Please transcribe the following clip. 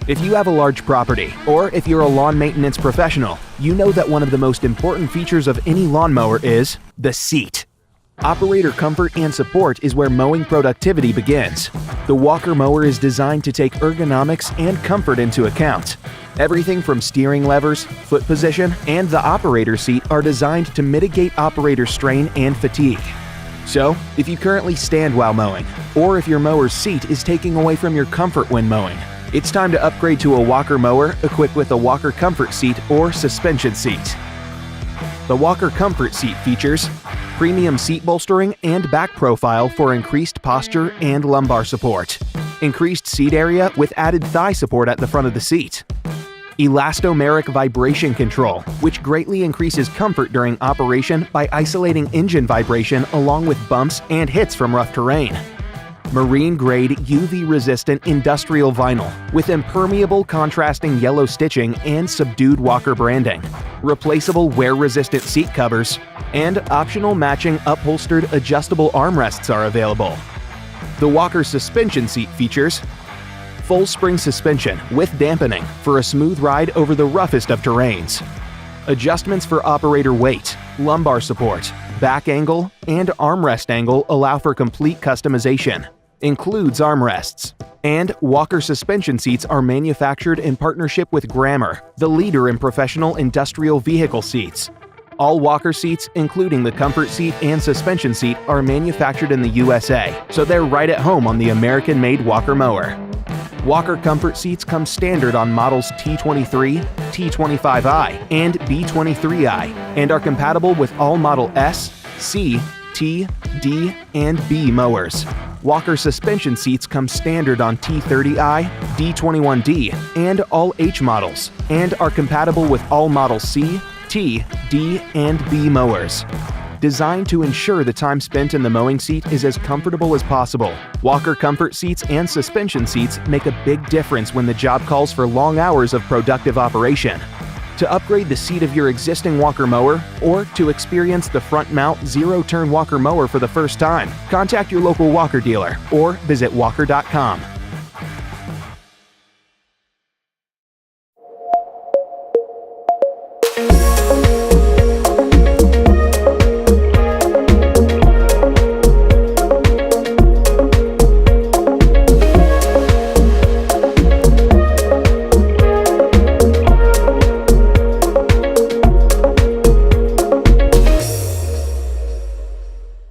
If you have a large property, or if you're a lawn maintenance professional, you know that one of the most important features of any lawnmower is the seat. Operator comfort and support is where mowing productivity begins. The Walker Mower is designed to take ergonomics and comfort into account. Everything from steering levers, foot position, and the operator seat are designed to mitigate operator strain and fatigue. So, if you currently stand while mowing, or if your mower's seat is taking away from your comfort when mowing, it's time to upgrade to a Walker Mower equipped with a Walker Comfort Seat or suspension seat. The Walker Comfort Seat features premium seat bolstering and back profile for increased posture and lumbar support, increased seat area with added thigh support at the front of the seat, elastomeric vibration control, which greatly increases comfort during operation by isolating engine vibration along with bumps and hits from rough terrain, marine-grade UV-resistant industrial vinyl with impermeable contrasting yellow stitching and subdued Walker branding, replaceable wear-resistant seat covers, and optional matching upholstered adjustable armrests are available. The Walker suspension seat features full spring suspension with dampening for a smooth ride over the roughest of terrains, adjustments for operator weight, lumbar support, back angle, and armrest angle allow for complete customization, includes armrests, and Walker suspension seats are manufactured in partnership with Grammer, the leader in professional industrial vehicle seats. All Walker seats, including the comfort seat and suspension seat, are manufactured in the USA, so they're right at home on the American-made Walker Mower. Walker comfort seats come standard on models T23, T25i, and B23i, and are compatible with all Model S, C, T, D, and B mowers. Walker suspension seats come standard on T30i, D21D, and all H models, and are compatible with all Model C, T, D, and B mowers. Designed to ensure the time spent in the mowing seat is as comfortable as possible, Walker comfort seats and suspension seats make a big difference when the job calls for long hours of productive operation. To upgrade the seat of your existing Walker mower, or to experience the front-mount zero-turn Walker mower for the first time, contact your local Walker dealer or visit walker.com.